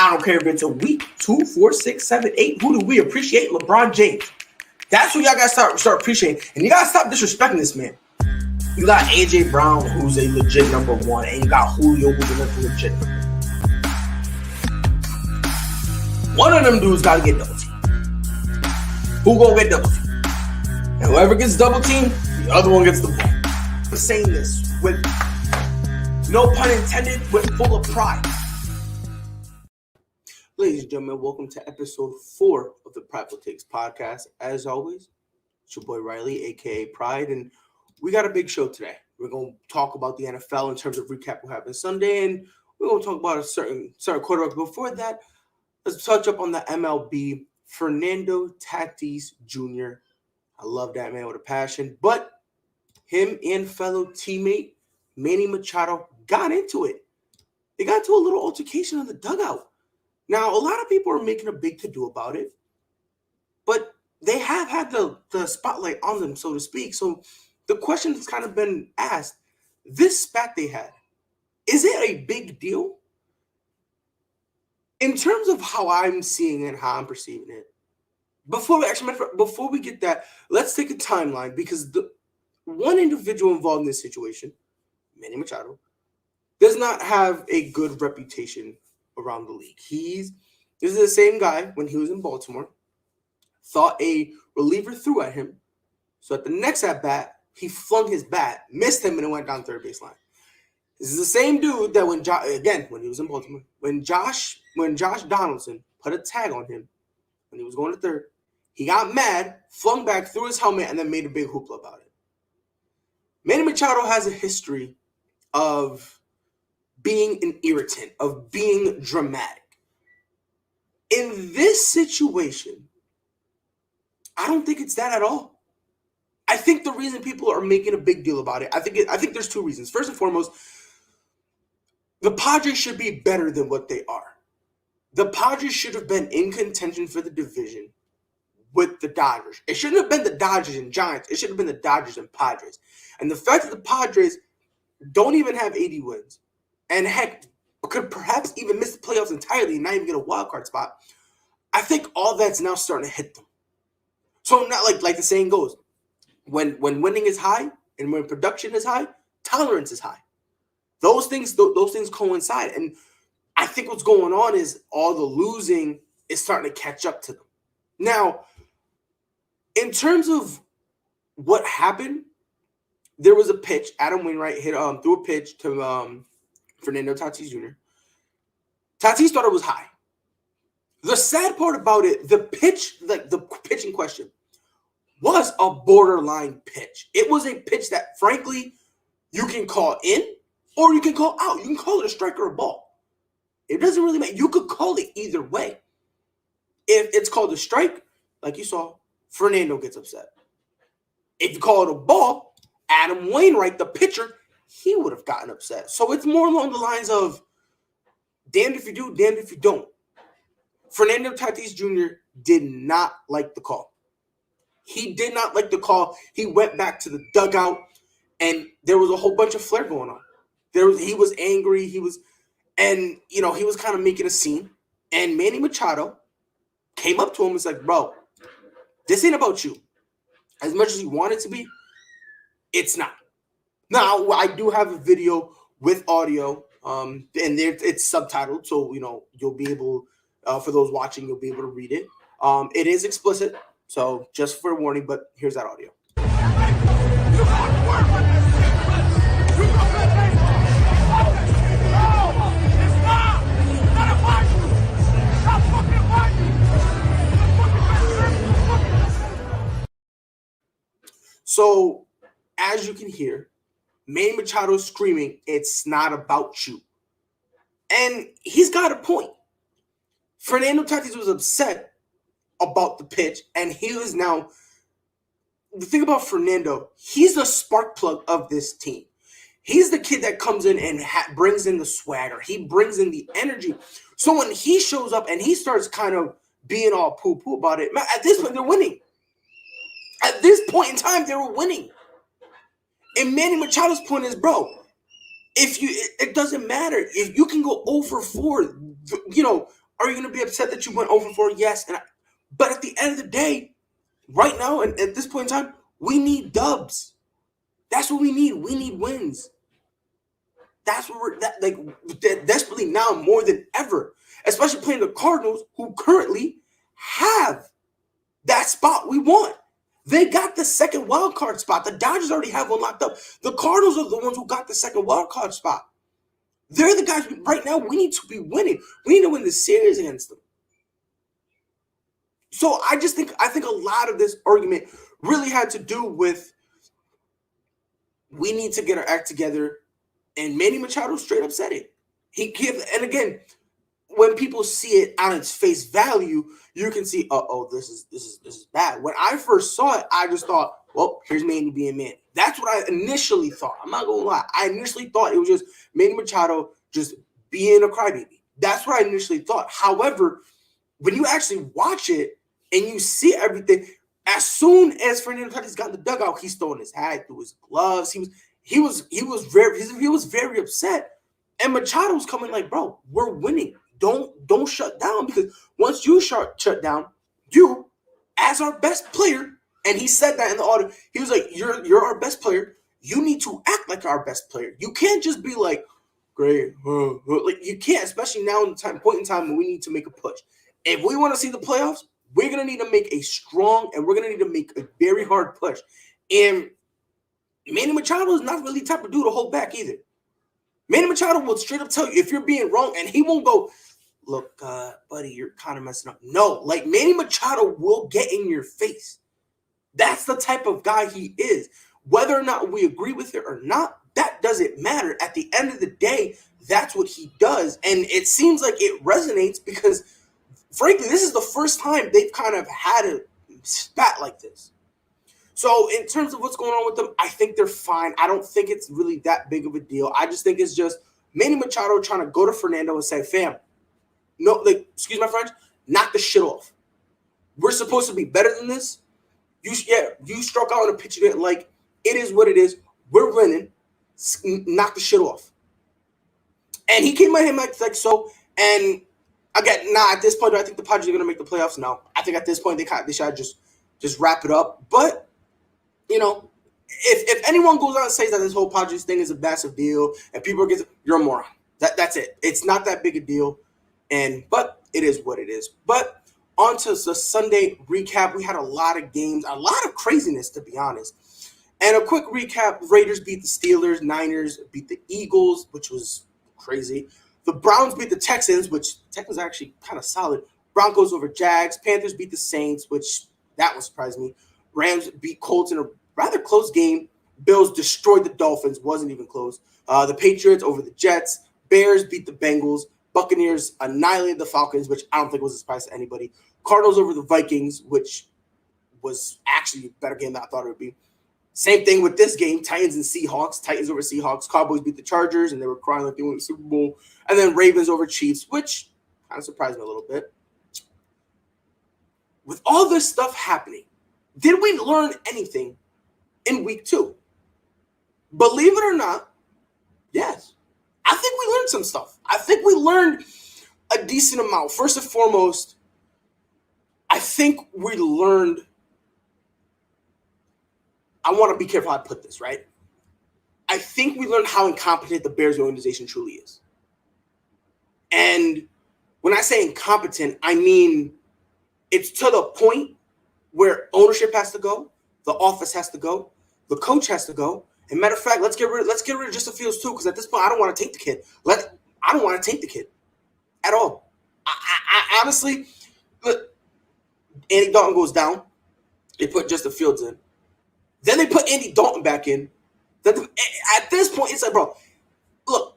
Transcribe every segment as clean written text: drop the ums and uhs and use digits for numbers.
I don't care if it's a week, 2, 4, 6, 7, 8. Who do we appreciate? LeBron James. That's who y'all got to start appreciating. And you got to stop disrespecting this man. You got A.J. Brown, who's a legit number one, and you got Julio, who's a legit number one. One of them dudes got to get double teamed. Who gonna get double teamed? And whoever gets double teamed, the other one gets the ball. I'm saying this with no pun intended, with full of pride. Ladies and gentlemen, welcome to episode 4 of the Prideful Takes podcast. As always, it's your boy Riley, aka Pride, and we got a big show today. We're going to talk about the NFL in terms of recap what happened Sunday, and we're going to talk about a certain quarterback. Before that, let's touch up on the MLB. Fernando Tatis Jr. I love that man with a passion, but him and fellow teammate Manny Machado got into it. They got into a little altercation in the dugout. Now, a lot of people are making a big to-do about it, but they have had the spotlight on them, so to speak. So the question that's kind of been asked, this spat they had, is it a big deal? In terms of how I'm seeing it, how I'm perceiving it, before we get that, let's take a timeline, because the one individual involved in this situation, Manny Machado, does not have a good reputation around the league. This is the same guy when he was in Baltimore, thought a reliever threw at him. So at the next at bat, he flung his bat, missed him, and it went down third baseline. This is the same dude that when he was in Baltimore, when Josh Donaldson put a tag on him when he was going to third, he got mad, flung back, threw his helmet, and then made a big hoopla about it. Manny Machado has a history of being an irritant, of being dramatic. In this situation, I don't think it's that at all. I think the reason people are making a big deal about it, I think there's 2 reasons. First and foremost, the Padres should be better than what they are. The Padres should have been in contention for the division with the Dodgers. It shouldn't have been the Dodgers and Giants. It should have been the Dodgers and Padres. And the fact that the Padres don't even have 80 wins, and heck, could perhaps even miss the playoffs entirely and not even get a wild card spot, I think all that's now starting to hit them. So not like the saying goes, when winning is high and when production is high, tolerance is high. Those things coincide. And I think what's going on is all the losing is starting to catch up to them. Now, in terms of what happened, there was a pitch. Adam Wainwright threw a pitch to Fernando Tatis Jr. Tatis thought it was high. The sad part about it, the pitch in question, was a borderline pitch. It was a pitch that, frankly, you can call in or you can call out. You can call it a strike or a ball. It doesn't really matter. You could call it either way. If it's called a strike, like you saw, Fernando gets upset. If you call it a ball, Adam Wainwright, the pitcher, he would have gotten upset. So it's more along the lines of damned if you do, damned if you don't. Fernando Tatis Jr. did not like the call. He did not like the call. He went back to the dugout, and there was a whole bunch of flair going on. He was angry. He was kind of making a scene. And Manny Machado came up to him and said, "Bro, this ain't about you. As much as you want it to be, it's not." Now, I do have a video with audio, and it's subtitled, so you'll be able, for those watching, you'll be able to read it. It is explicit, so just for a warning, but here's that audio. So, as you can hear, Manny Machado screaming, "It's not about you." And he's got a point. Fernando Tatis was upset about the pitch, and he was now – the thing about Fernando, he's the spark plug of this team. He's the kid that comes in and brings in the swagger. He brings in the energy. So when he shows up and he starts kind of being all poo-poo about it, at this point, they're winning. At this point in time, they were winning. And Manny Machado's point is, bro, it doesn't matter. If you can go 0 for 4, Are you going to be upset that you went over 4? Yes. But at the end of the day, right now, and at this point in time, we need dubs. That's what we need. We need wins. That's what we're desperately now more than ever, especially playing the Cardinals, who currently have that spot we want. They got the second wild card spot. The Dodgers already have one locked up. The Cardinals are the ones who got the second wild card spot. They're the guys right now. We need to be winning. We need to win the series against them. So I think a lot of this argument really had to do with we need to get our act together. And Manny Machado straight up said it. And again, when people see it on its face value, you can see, this is bad. When I first saw it, I just thought, well, here's Manny being Manny. That's what I initially thought. I'm not gonna lie. I initially thought it was just Manny Machado just being a crybaby. That's what I initially thought. However, when you actually watch it and you see everything, as soon as Fernando Tatis got in the dugout, he's throwing his hat through his gloves. He was very upset. And Machado was coming like, bro, we're winning. Don't shut down, because once you shut down, you, as our best player, and he said that in the audio, he was like, you're our best player. You need to act like our best player. You can't just be like, great. Like, you can't, especially now in the point in time when we need to make a push. If we want to see the playoffs, we're going to need to make a strong, and we're going to need to make a very hard push. And Manny Machado is not really the type of dude to hold back either. Manny Machado will straight up tell you if you're being wrong, and he won't go, look, buddy, you're kind of messing up. No, like Manny Machado will get in your face. That's the type of guy he is. Whether or not we agree with it or not, that doesn't matter. At the end of the day, that's what he does. And it seems like it resonates because, frankly, this is the first time they've kind of had a spat like this. So in terms of what's going on with them, I think they're fine. I don't think it's really that big of a deal. I just think it's just Manny Machado trying to go to Fernando and say, fam, no, like, excuse my French, knock the shit off. We're supposed to be better than this. You struck out on a pitch you didn't like. It is what it is. We're winning. Knock the shit off. And he came at him like so. And again, at this point, do I think the Padres are going to make the playoffs? No. I think at this point, they should just wrap it up. But, if anyone goes out and says that this whole Padres thing is a massive deal and people are you're a moron. That's it. It's not that big a deal. But it is what it is. But on to the Sunday recap. We had a lot of games, a lot of craziness, to be honest. And a quick recap, Raiders beat the Steelers, Niners beat the Eagles, which was crazy. The Browns beat the Texans, which Texans are actually kind of solid. Broncos over Jags. Panthers beat the Saints, which that one surprised me. Rams beat Colts in a rather close game. Bills destroyed the Dolphins, wasn't even close. The Patriots over the Jets. Bears beat the Bengals. Buccaneers annihilated the Falcons, which I don't think was a surprise to anybody. Cardinals over the Vikings, which was actually a better game than I thought it would be. Same thing with this game, Titans and Seahawks. Titans over Seahawks. Cowboys beat the Chargers, and they were crying like they won the Super Bowl. And then Ravens over Chiefs, which kind of surprised me a little bit. With all this stuff happening, did we learn anything in week 2? Believe it or not, yes. I think we learned some stuff. I think we learned a decent amount. First and foremost, I think we learned, I want to be careful how I put this, right? I think we learned how incompetent the Bears organization truly is. And when I say incompetent, I mean it's to the point where ownership has to go, the office has to go, the coach has to go. And matter of fact, let's get rid of Justin Fields too, because at this point, I don't want to take the kid. I don't want to take the kid at all. I honestly, look, Andy Dalton goes down. They put Justin Fields in. Then they put Andy Dalton back in. At this point, it's like, bro, look,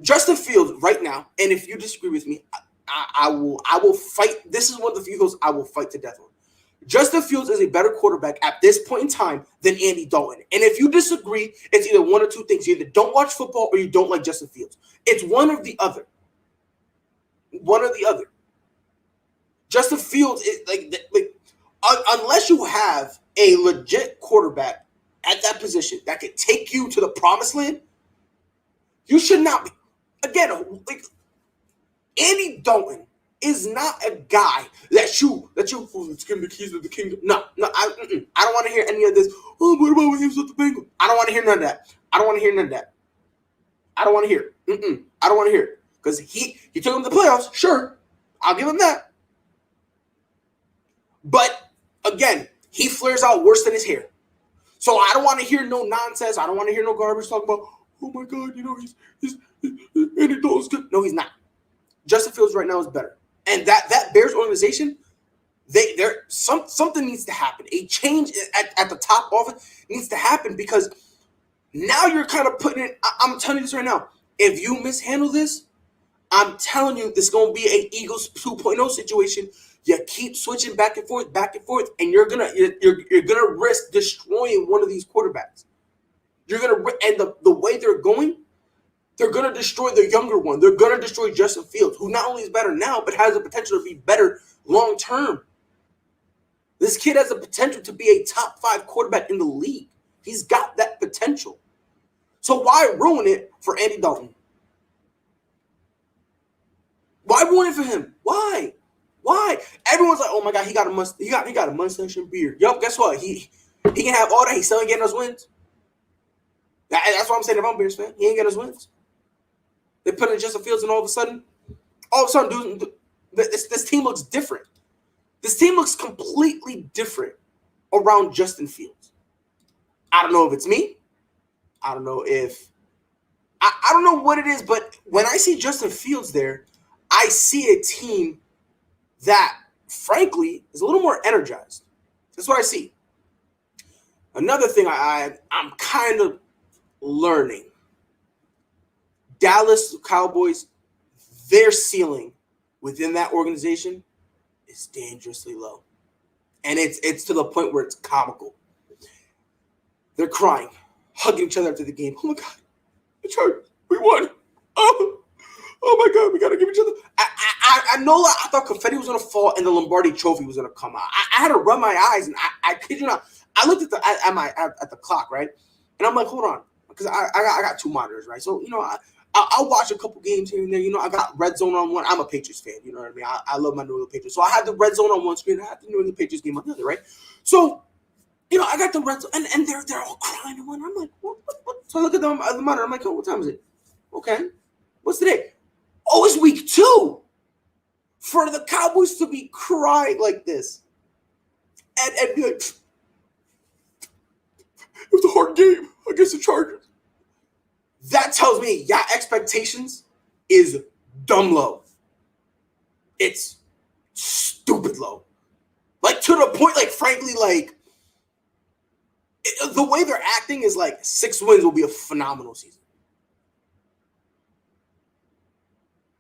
Justin Fields right now, and if you disagree with me, I will fight. This is one of the few hills I will fight to death on. Justin Fields is a better quarterback at this point in time than Andy Dalton. And if you disagree, it's either one or two things. You either don't watch football or you don't like Justin Fields. It's one or the other. One or the other. Justin Fields is unless you have a legit quarterback at that position that could take you to the promised land, you should not be. Again, like Andy Dalton is not a guy let's give him the keys of the kingdom. No, I don't want to hear any of this. Oh, what about when he was with the Bengals? I don't want to hear none of that. I don't want to hear it. Because he took him to the playoffs, sure. I'll give him that. But again, he flares out worse than his hair. So I don't want to hear no nonsense. I don't want to hear no garbage talking about, oh my God, he's Andy Dalton's good. No, he's not. Justin Fields right now is better. And that Bears organization, something needs to happen. A change at the top offense needs to happen, because now you're kind of putting it. I'm telling you this right now. If you mishandle this, I'm telling you, this is going to be an Eagles 2.0 situation. You keep switching back and forth, and you're gonna risk destroying one of these quarterbacks. And the way they're going, they're going to destroy the younger one. They're going to destroy Justin Fields, who not only is better now, but has the potential to be better long term. This kid has the potential to be a top 5 quarterback in the league. He's got that potential. So why ruin it for Andy Dalton? Why ruin it for him? Why? Everyone's like, oh my God, he got a mustache and beard. Yup, guess what? He can have all that. He's still ain't getting us wins. That's what I'm saying. If I'm a Bears fan, he ain't getting us wins. They put in Justin Fields, and all of a sudden, dude, this team looks different. This team looks completely different around Justin Fields. I don't know if it's me. I don't know if I don't know what it is, but when I see Justin Fields there, I see a team that, frankly, is a little more energized. That's what I see. Another thing I'm kind of learning. Dallas Cowboys, their ceiling within that organization is dangerously low. And it's to the point where it's comical. They're crying, hugging each other after the game. Oh my God, the Chargers, we won. Oh my God, we got to give each other. I know I thought confetti was going to fall and the Lombardi trophy was going to come out. I had to rub my eyes, and I kid you not, I looked at the clock, right? And I'm like, hold on, because I got 2 monitors, right? So, I'll watch a couple games here and there. I got Red Zone on one. I'm a Patriots fan. You know what I mean? I love my New England Patriots. So I had the Red Zone on one screen. I had the New England Patriots game on the other, right? So, I got the Red Zone, and they're all crying. And I'm like, what? So I look at the monitor. I'm like, oh, what time is it? Okay. What's today? Oh, it's week 2. For the Cowboys to be crying like this and be like, it was a hard game against the Chargers. That tells me, expectations is dumb low. It's stupid low. Like, to the point, like, frankly, like, the way they're acting is like 6 wins will be a phenomenal season.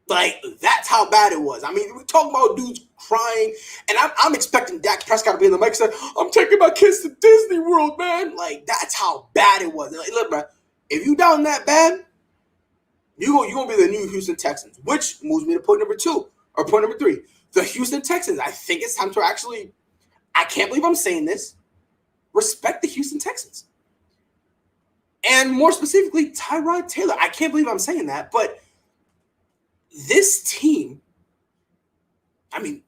Like, that's how bad it was. I mean, we're talking about dudes crying, and I'm expecting Dak Prescott to be in the mic and say, I'm taking my kids to Disney World, man. Like, that's how bad it was. Like, look, bro, if you down that bad, you're going to be the new Houston Texans, which moves me to point number 3. The Houston Texans. I think it's time to actually, I can't believe I'm saying this, respect the Houston Texans. And more specifically, Tyrod Taylor. I can't believe I'm saying that, but this team, I mean,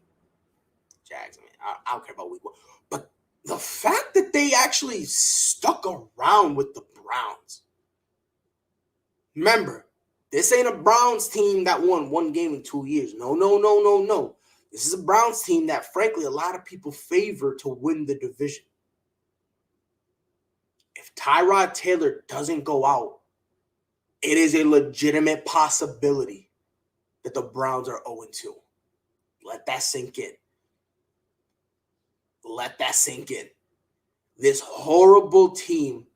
Jags, I don't care about week 1, but the fact that they actually stuck around with the Browns. Remember, this ain't a Browns team that won 1 game in 2 years. No. This is a Browns team that, frankly, a lot of people favor to win the division. If Tyrod Taylor doesn't go out, it is a legitimate possibility that the Browns are 0-2. Let that sink in. This horrible team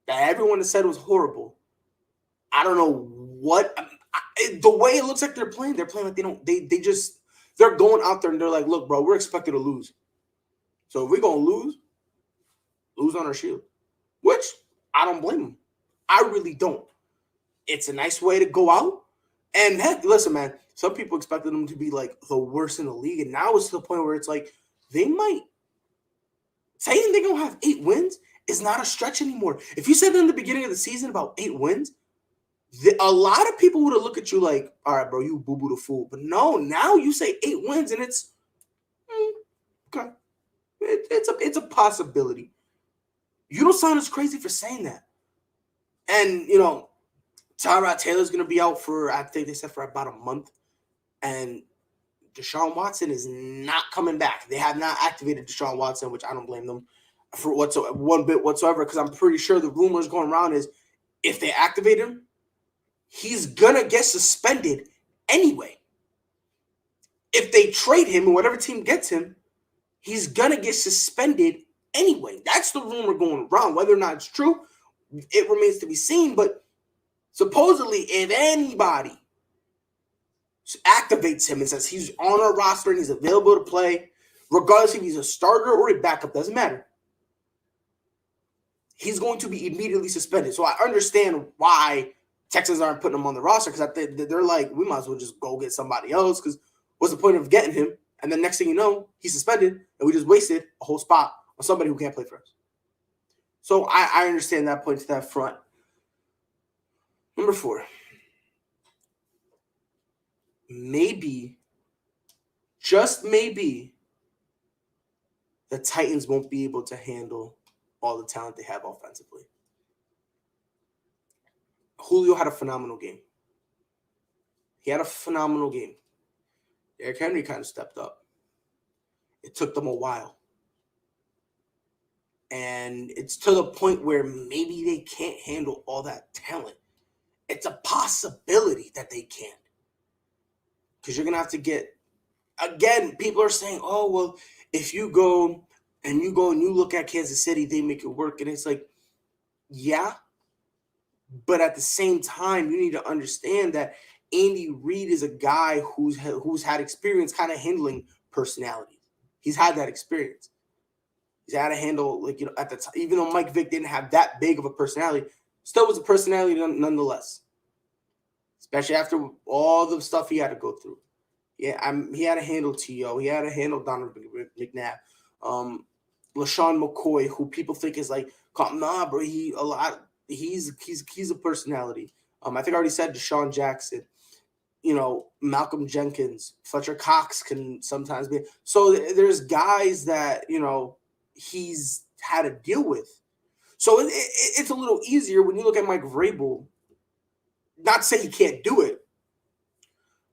that everyone has said was horrible. I don't know what. The way it looks like they're playing like they're going out there and they're like, look, bro, we're expected to lose. So if we're going to lose on our shield. Which I don't blame them. I really don't. It's a nice way to go out. And heck, listen, man, some people expected them to be like the worst in the league. And now it's to the point where it's like they might. Saying they're going to have 8 wins is not a stretch anymore. If you said in the beginning of the season about 8 wins, A lot of people would have looked at you like, all right, bro, you boo-boo the fool. But no, now you say 8 wins, and it's okay. It's a possibility. You don't sound as crazy for saying that. And, Tyrod Taylor's going to be out for, I think they said, for about a month. And Deshaun Watson is not coming back. They have not activated Deshaun Watson, which I don't blame them for one bit whatsoever, because I'm pretty sure the rumors going around is if they activate him, he's going to get suspended anyway. If they trade him and whatever team gets him, he's going to get suspended anyway. That's the rumor going around. Whether or not it's true, it remains to be seen. But supposedly, if anybody activates him and says he's on our roster and he's available to play, regardless if he's a starter or a backup, doesn't matter, he's going to be immediately suspended. So I understand why Texans aren't putting him on the roster, because they're like, we might as well just go get somebody else, because what's the point of getting him? And then next thing you know, he's suspended, and we just wasted a whole spot on somebody who can't play for us. So I understand that point to that front. Number 4. Maybe, just maybe, the Titans won't be able to handle all the talent they have offensively. Julio had a phenomenal game. Derrick Henry kind of stepped up. It took them a while. And it's to the point where maybe they can't handle all that talent. It's a possibility that they can't. Because you're going to have to get, again, people are saying, oh, well, if you go and you look at Kansas City, they make it work. And it's like, yeah. But at the same time, you need to understand that Andy Reid is a guy who's had experience kind of handling personalities. He's had that experience. He's had to handle, at the time, even though Mike Vick didn't have that big of a personality, still was a personality nonetheless. Especially after all the stuff he had to go through. Yeah, he had to handle T.O. He had to handle Donovan McNabb. LaShawn McCoy, who people think is like, nah, bro, he's a personality. I think I already said Deshaun Jackson. Malcolm Jenkins, Fletcher Cox can sometimes be. So there's guys that, he's had to deal with. So it's a little easier when you look at Mike Vrabel. Not to say he can't do it,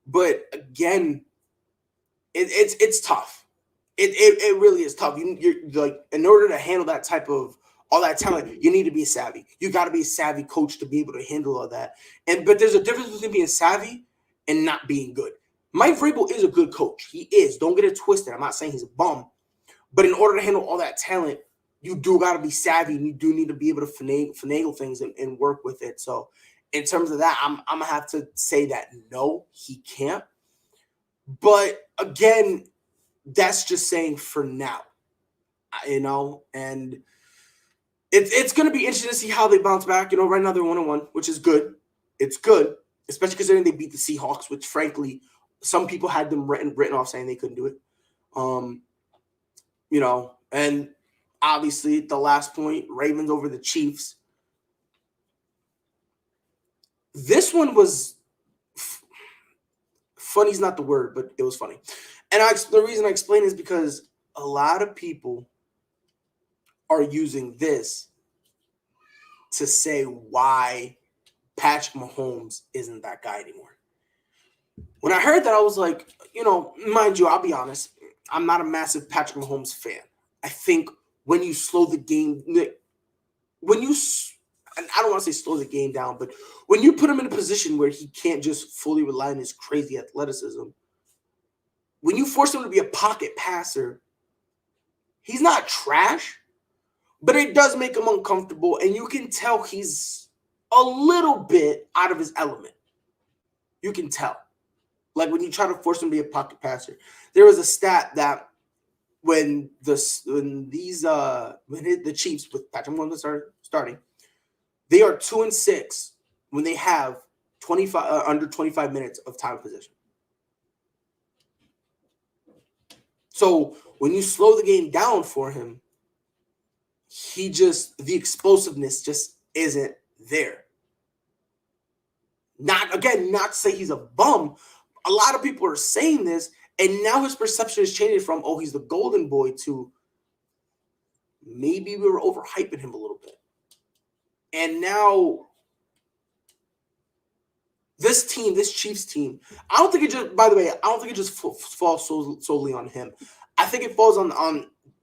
but again, it's tough. It really is tough. You're like, in order to handle that type of all that talent, you need to be savvy. You got to be a savvy coach to be able to handle all that. But there's a difference between being savvy and not being good. Mike Vrabel is a good coach. He is. Don't get it twisted. I'm not saying he's a bum. But in order to handle all that talent, you do got to be savvy, and you do need to be able to finagle things and work with it. So in terms of that, I'm going to have to say that no, he can't. But again, that's just saying for now, and it's going to be interesting to see how they bounce back. Right now they're 1-1, which is good. It's good, especially considering they beat the Seahawks, which frankly, some people had them written off saying they couldn't do it. And obviously the last point, Ravens over the Chiefs. This one was funny is not the word, but it was funny. And the reason I explain is because a lot of people are using this to say why Patrick Mahomes isn't that guy anymore. When I heard that, I was like, mind you, I'll be honest, I'm not a massive Patrick Mahomes fan. I think when you slow the game, I don't want to say slow the game down, but when you put him in a position where he can't just fully rely on his crazy athleticism, when you force him to be a pocket passer, he's not trash, but it does make him uncomfortable, and you can tell he's a little bit out of his element. You can tell. Like when you try to force him to be a pocket passer. There was a stat that when the Chiefs with Patrick Mahomes starting, they are 2-6 when they have under 25 minutes of time of possession. So when you slow the game down for him, the explosiveness just isn't there. Not to say he's a bum. A lot of people are saying this, and now his perception is changing from, oh, he's the golden boy, to maybe we were overhyping him a little bit. And now this team, this Chiefs team, I don't think it just falls solely on him. I think it falls on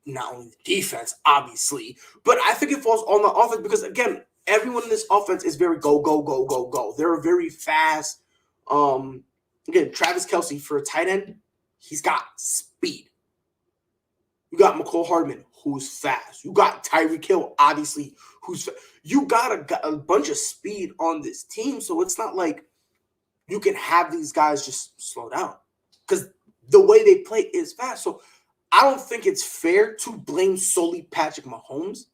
not only the defense, obviously, but I think it falls on the offense because, again, everyone in this offense is very go, go, go, go, go. They're very fast. Again, Travis Kelce, for a tight end, he's got speed. You got McCole Hardman, who's fast. You got Tyreek Hill, obviously, who's fast. You got a bunch of speed on this team, so it's not like you can have these guys just slow down because the way they play is fast. So I don't think it's fair to blame solely Patrick Mahomes.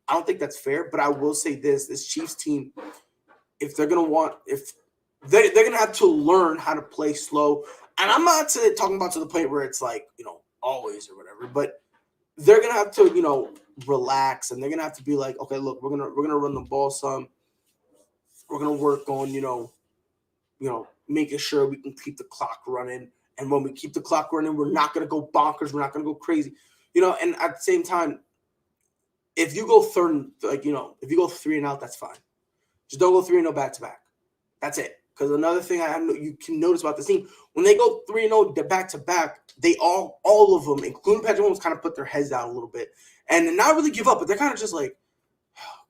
I don't think that's fair, but I will say this Chiefs team, if they're going to have to learn how to play slow. And I'm not talking about to the point where it's like, always or whatever, but they're going to have to, relax, and they're going to have to be like, okay, look, we're going to run the ball some. We're going to work on, making sure we can keep the clock running. And when we keep the clock running, we're not going to go bonkers. We're not going to go crazy, and at the same time, if you go if you go 3 and out, that's fine. Just don't go 3 and 0 back to back. That's it. Because another thing you can notice about this team, when they go 3 and 0 back to back, they all of them, including Patrick Mahomes, kind of put their heads down a little bit and not really give up, but they're kind of just like, oh,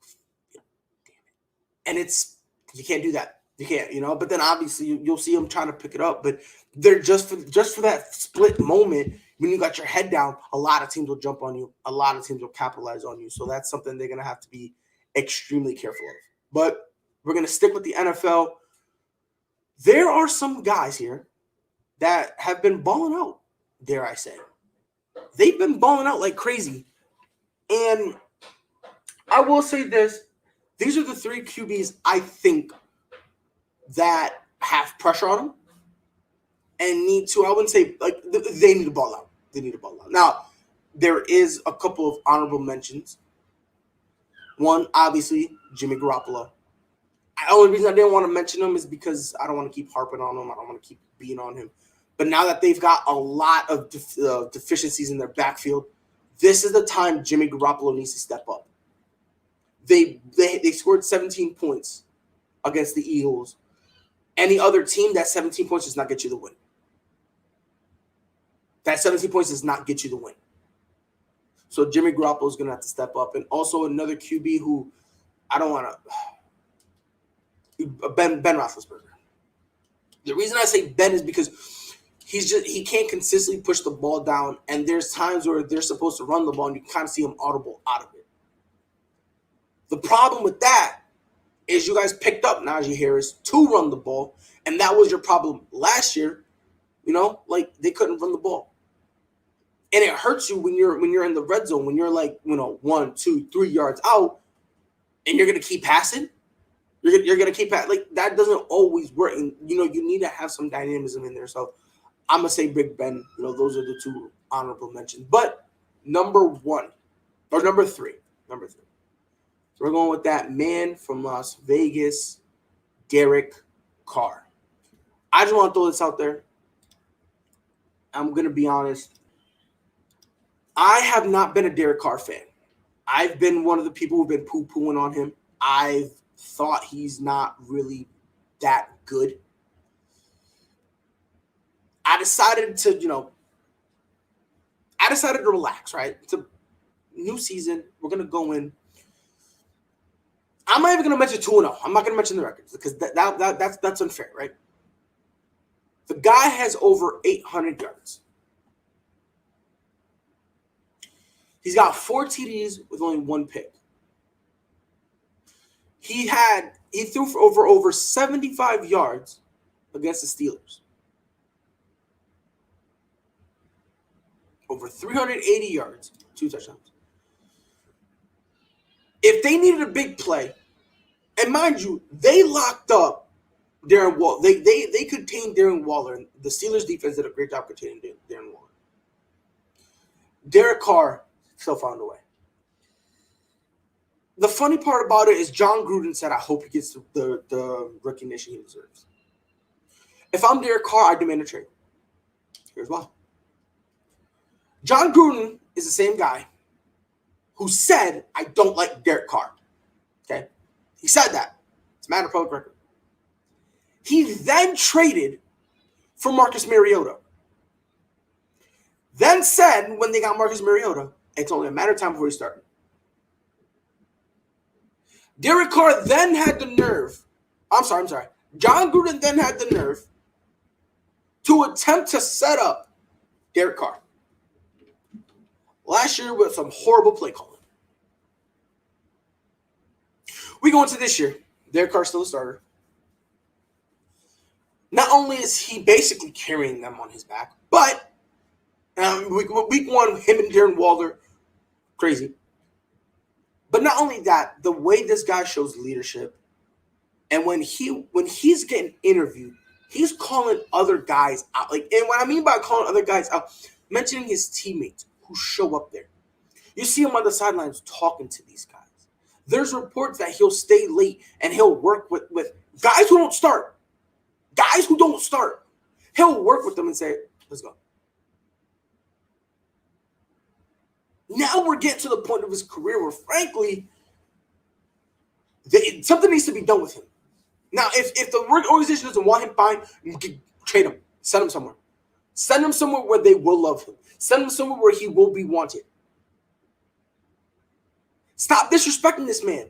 damn it. And you can't do that. You can't, But then obviously you'll see them trying to pick it up, but they're just for that split moment when you got your head down, a lot of teams will jump on you. A lot of teams will capitalize on you. So that's something they're going to have to be extremely careful of. But we're going to stick with the NFL. There are some guys here that have been balling out, dare I say. They've been balling out like crazy. And I will say this. These are the 3 QBs I think that have pressure on them and need to, I wouldn't say, like, they need to ball out. They need to ball out. Now, there is a couple of honorable mentions. One, obviously, Jimmy Garoppolo. The only reason I didn't want to mention him is because I don't want to keep harping on him. I don't want to keep being on him. But now that they've got a lot of deficiencies in their backfield, this is the time Jimmy Garoppolo needs to step up. They scored 17 points against the Eagles. Any other team, that 17 points does not get you the win. That 17 points does not get you the win. So Jimmy Garoppolo is going to have to step up. And also another QB who I don't want to – Ben Roethlisberger. The reason I say Ben is because he can't consistently push the ball down, and there's times where they're supposed to run the ball, and you kind of see him audible out of it. The problem with that is you guys picked up Najee Harris to run the ball, and that was your problem last year. They couldn't run the ball. And it hurts you when you're in the red zone, when you're 1, 2, 3 yards out, and you're gonna keep passing. You're gonna keep passing. That doesn't always work. And you need to have some dynamism in there. So I'm gonna say Big Ben. Those are the 2 honorable mentions. But number 3. So we're going with that man from Las Vegas, Derrick Carr. I just want to throw this out there. I'm gonna be honest. I have not been a Derrick Carr fan. I've been one of the people who've been poo-pooing on him. I've thought he's not really that good. I decided to relax, right? It's a new season. We're going to go in. I'm not even going to mention 2-0. I'm not going to mention the records because that's unfair, right? The guy has over 800 yards. He's got 4 TDs with only 1 pick. He threw for over 75 yards against the Steelers. Over 380 yards, 2 touchdowns. If they needed a big play, and mind you, they locked up Darren Waller. They contained Darren Waller, and the Steelers defense did a great job containing Darren Waller. Derrick Carr still found a way. The funny part about it is John Gruden said, I hope he gets the recognition he deserves. If I'm Derrick Carr, I demand a trade. Here's why. John Gruden is the same guy who said, I don't like Derrick Carr. Okay? He said that. It's a matter of public record. He then traded for Marcus Mariota. Then said, when they got Marcus Mariota, it's only a matter of time before he started. Derrick Carr then had the nerve. I'm sorry. John Gruden then had the nerve to attempt to set up Derrick Carr. Last year with some horrible play calling. We go into this year. Derrick Carr still a starter. Not only is he basically carrying them on his back, but week one, him and Darren Waller, crazy. But not only that, the way this guy shows leadership, and when he's getting interviewed, he's calling other guys out. And what I mean by calling other guys out, mentioning his teammates who show up there. You see him on the sidelines talking to these guys. There's reports that he'll stay late and he'll work with guys who don't start. Guys who don't start. He'll work with them and say, let's go. Now we're getting to the point of his career where, frankly, something needs to be done with him. Now, if the organization doesn't want him, fine, trade him. Send him somewhere. Send him somewhere where they will love him. Send him somewhere where he will be wanted. Stop disrespecting this man.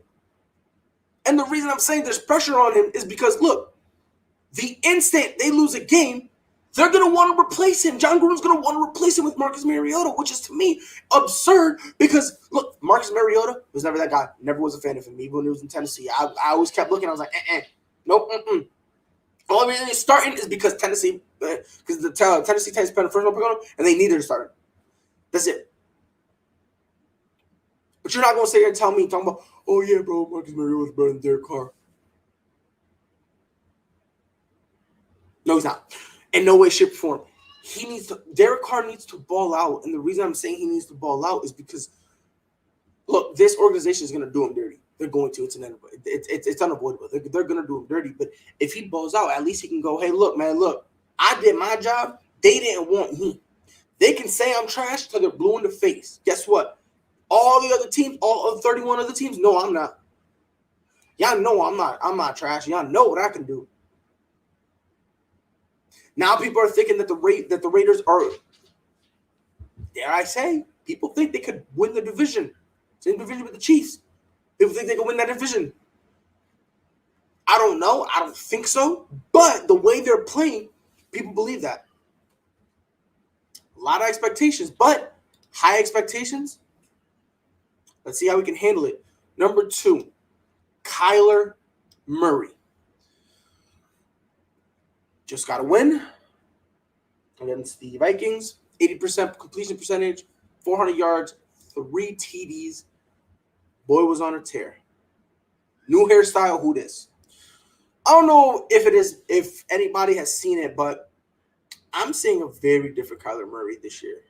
And the reason I'm saying there's pressure on him is because, look, the instant they lose a game, they're going to want to replace him. John Gruden's going to want to replace him with Marcus Mariota, which is, to me, absurd because, look, Marcus Mariota was never that guy. Never was a fan of him, even when he was in Tennessee. I always kept looking. I was like, nope, Only reason he's starting is because Tennessee, because the Tennessee Titans put the first one pick on him, and they needed to start him. That's it. But you're not going to sit here and tell me, talking about, oh, yeah, bro, Marcus Mariota's better than Derrick Carr. No, he's not. In no way, shape, or form. Derrick Carr needs to ball out. And the reason I'm saying he needs to ball out is because, look, this organization is going to do him dirty. They're going to. It's unavoidable. They're going to do him dirty. But if he balls out, at least he can go, hey, look, man, I did my job. They didn't want me. They can say I'm trash until they're blue in the face. Guess what? All the other teams, all of 31 other teams, no, I'm not. Y'all know I'm not trash. Y'all know what I can do. Now people are thinking that the Raiders are, dare I say, people think they could win the division. Same division with the Chiefs. People think they could win that division. I don't know. I don't think so. But the way they're playing, people believe that. A lot of expectations, but high expectations. Let's see how we can handle it. Number 2, Kyler Murray. Just got to win against the Vikings. 80% completion percentage, 400 yards, 3 TDs. Boy was on a tear. New hairstyle, who this? I don't know if anybody has seen it, but I'm seeing a very different Kyler Murray this year.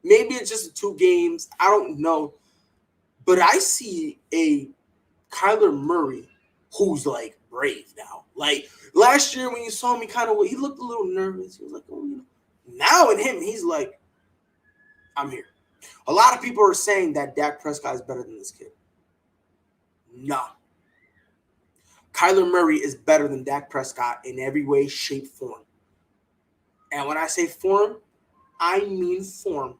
Maybe it's just 2 games. I don't know. But I see a Kyler Murray who's like brave now. Like last year when you saw me he looked a little nervous. He was like, oh, Now in him, he's like, I'm here. A lot of people are saying that Dak Prescott is better than this kid. Nah. Kyler Murray is better than Dak Prescott in every way, shape, form. And when I say form, I mean form.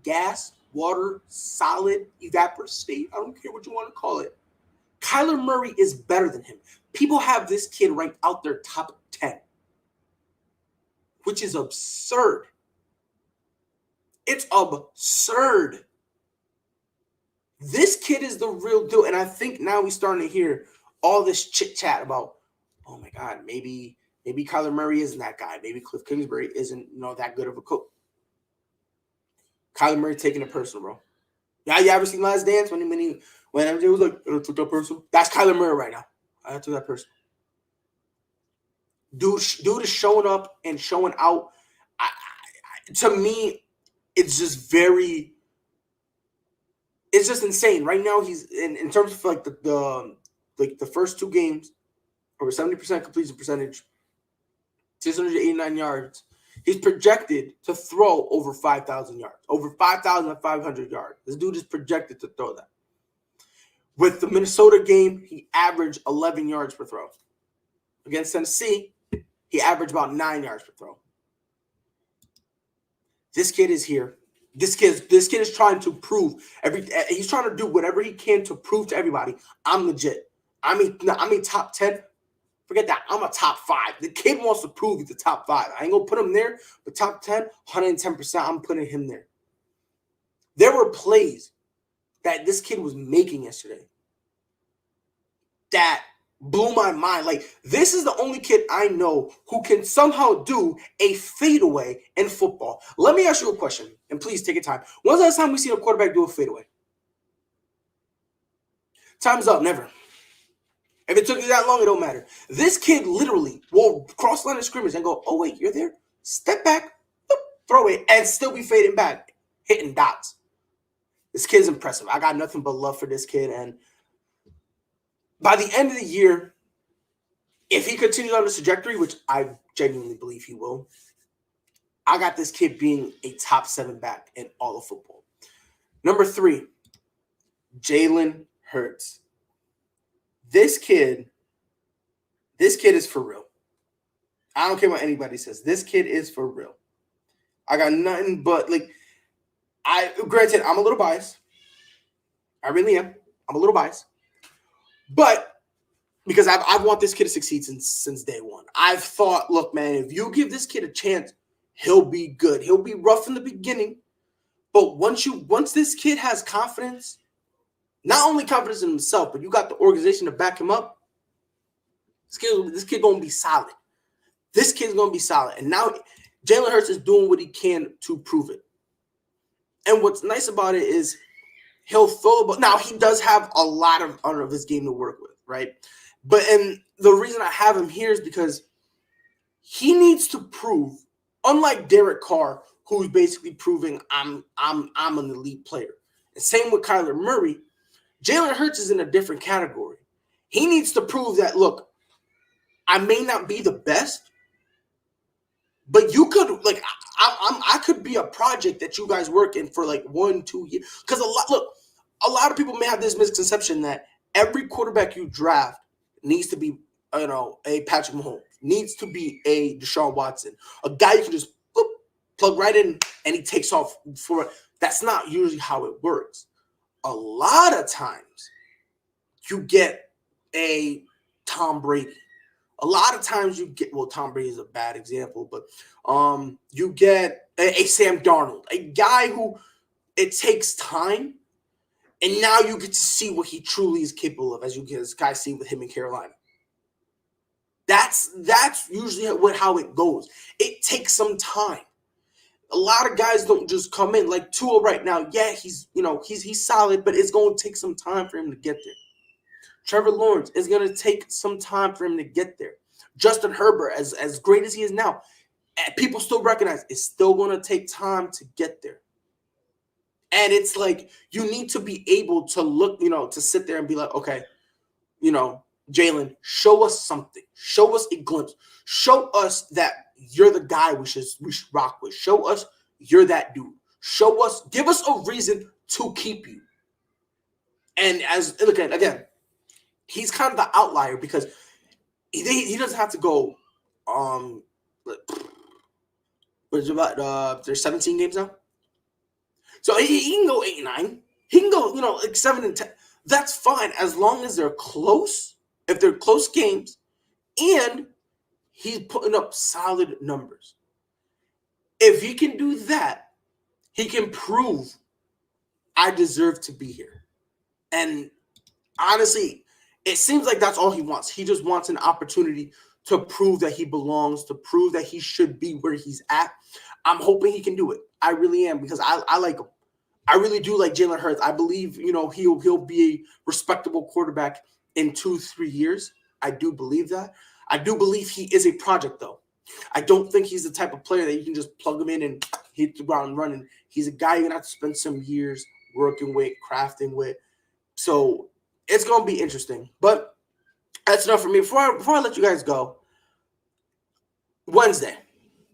Gas, water, solid, evaporate. I don't care what you want to call it. Kyler Murray is better than him. People have this kid ranked out their top 10, which is absurd. It's absurd. This kid is the real deal. And I think now we're starting to hear all this chit-chat about, oh, my God, maybe Kyler Murray isn't that guy. Maybe Cliff Kingsbury isn't that good of a coach. Kyler Murray taking it personal, bro. Yeah, you ever seen Last Dance when MJ was like, I took that personal? That's Kyler Murray right now. I took that personal. Dude is showing up and showing out. To me, it's just very it's just insane. Right now, he's in terms of like the first 2 games, over 70% completion percentage, 689 yards. He's projected to throw over 5,000 yards, over 5,500 yards. This dude is projected to throw that. With the Minnesota game, he averaged 11 yards per throw. Against Tennessee, he averaged about 9 yards per throw. This kid is here. This kid is trying to prove he's trying to do whatever he can to prove to everybody, I'm legit. I mean top 10. Forget that. I'm a top 5. The kid wants to prove he's the top 5. I ain't gonna put him there, but top 10, 110%, I'm putting him there. There were plays that this kid was making yesterday that blew my mind. Like, this is the only kid I know who can somehow do a fadeaway in football. Let me ask you a question, and please take your time. When's the last time we seen a quarterback do a fadeaway? Time's up. Never. If it took you that long, it don't matter. This kid literally will cross line of scrimmage and go, oh, wait, you're there? Step back, boop, throw it, and still be fading back, hitting dots. This kid's impressive. I got nothing but love for this kid, and by the end of the year, if he continues on this trajectory, which I genuinely believe he will, I got this kid being a top 7 back in all of football. Number 3, Jalen Hurts. This kid is for real. I don't care what anybody says. This kid is for real. I got nothing but, like, granted, I'm a little biased. I really am. I'm a little biased. But because I want this kid to succeed since day one. I've thought, look, man, if you give this kid a chance, he'll be good. He'll be rough in the beginning. But once this kid has confidence, not only confidence in himself, but you got the organization to back him up, this kid going to be solid. This kid's going to be solid. And now Jalen Hurts is doing what he can to prove it. And what's nice about it is he'll throw the ball. Now, he does have a lot of his game to work with, right? And the reason I have him here is because he needs to prove, unlike Derrick Carr, who's basically proving I'm an elite player. And same with Kyler Murray, Jalen Hurts is in a different category. He needs to prove that, look, I may not be the best, but you could, like, I could be a project that you guys work in for like 1-2 years. Because a lot of people may have this misconception that every quarterback you draft needs to be, a Patrick Mahomes, needs to be a Deshaun Watson, a guy you can just plug right in and he takes off for it. That's not usually how it works. A lot of times you get a Tom Brady. A lot of times you get, well, Tom Brady is a bad example, but you get a Sam Darnold, a guy who it takes time, and now you get to see what he truly is capable of, as you get this guy see with him in Carolina. That's usually how it goes. It takes some time. A lot of guys don't just come in like Tua right now. Yeah, he's solid, but it's going to take some time for him to get there. Trevor Lawrence is going to take some time for him to get there. Justin Herbert, as great as he is now, people still recognize it's still going to take time to get there. And it's like you need to be able to look, to sit there and be like, okay, Jalen, show us something. Show us a glimpse. Show us that you're the guy we should rock with. Show us you're that dude. Give us a reason to keep you. And again, he's kind of the outlier because he doesn't have to go. There's 17 games now, so he can go 8-9. He can go, like 7-10. That's fine as long as they're close. If they're close games, and he's putting up solid numbers. If he can do that, he can prove I deserve to be here. And honestly, it seems like that's all he wants. He just wants an opportunity to prove that he belongs, to prove that he should be where he's at. I'm hoping he can do it. I really am, because I like him. I really do like Jalen Hurts. I believe, he'll be a respectable quarterback in 2-3 years. I do believe that. I do believe he is a project, though. I don't think he's the type of player that you can just plug him in and hit the ground running. He's a guy you're going to have to spend some years working with, crafting with. So it's going to be interesting. But that's enough for me. Before I let you guys go, Wednesday,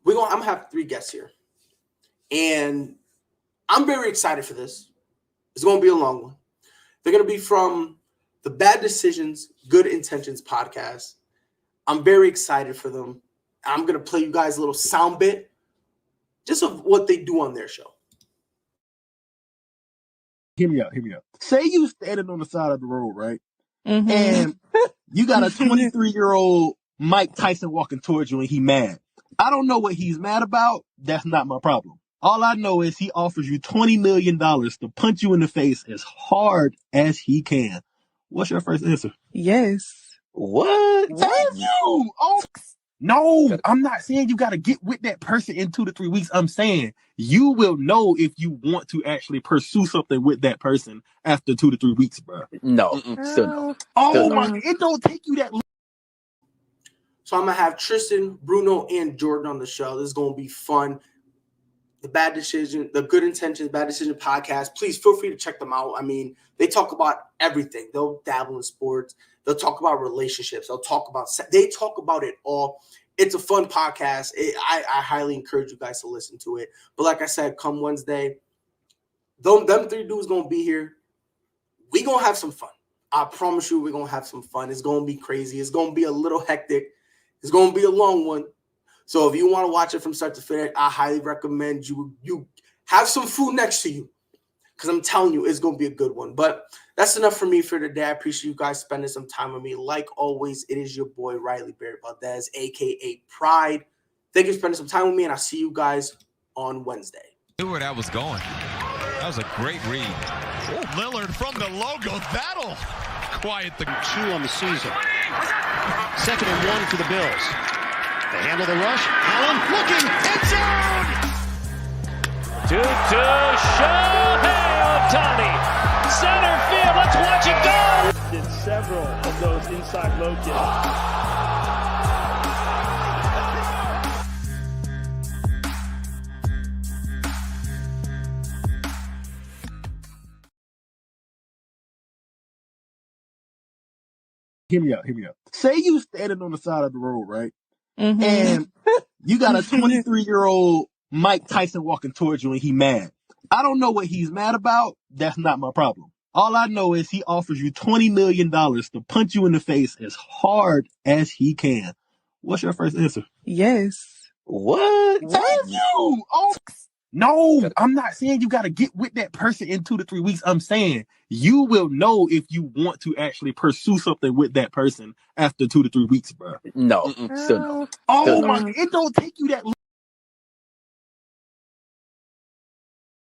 I'm going to have 3 guests here. And I'm very excited for this. It's going to be a long one. They're going to be from the Bad Decisions, Good Intentions podcast. I'm very excited for them. I'm going to play you guys a little sound bit just of what they do on their show. Hear me out. Say you standing on the side of the road, right? Mm-hmm. And you got a 23-year-old Mike Tyson walking towards you and he mad. I don't know what he's mad about. That's not my problem. All I know is he offers you $20 million to punch you in the face as hard as he can. What's your first answer? Yes. What? Thank you. Oh. No, I'm not saying you got to get with that person in 2 to 3 weeks. I'm saying you will know if you want to actually pursue something with that person after 2 to 3 weeks, bro. No, still no. Oh my, it don't take you that long. So I'm going to have Tristan, Bruno, and Jordan on the show. This is going to be fun. The Bad Decision, the Good Intentions, Bad Decision podcast. Please feel free to check them out. I mean, they talk about everything. They'll dabble in sports. They'll talk about relationships. They talk about it all. It's a fun podcast. I highly encourage you guys to listen to it. But like I said, come Wednesday, them 3 dudes going to be here. We going to have some fun. I promise you we're going to have some fun. It's going to be crazy. It's going to be a little hectic. It's going to be a long one. So if you want to watch it from start to finish, I highly recommend you have some food next to you, because I'm telling you, it's going to be a good one. But that's enough for me for today. I appreciate you guys spending some time with me. Like always, it is your boy, Riley Barry Valdez, a.k.a. Pride. Thank you for spending some time with me, and I'll see you guys on Wednesday. Knew where that was going. That was a great read. Oh, Lillard from the logo. That'll quiet the 2 on the season. 2nd and 1 for the Bills. They handle the rush. Allen looking. End zone! To Shohei Ohtani. Center field. Let's watch it go. Did several of those inside low kicks. Hear me out. Say you standing on the side of the road, right? Mm-hmm. And you got a 23-year-old Mike Tyson walking towards you and he mad. I don't know what he's mad about. That's not my problem. All I know is he offers you $20 million to punch you in the face as hard as he can. What's your first answer? Yes. What? Thank you. Oh. No, I'm not saying you got to get with that person in 2 to 3 weeks. I'm saying you will know if you want to actually pursue something with that person after 2 to 3 weeks, bro. No, still no. Oh my, it don't take you that long.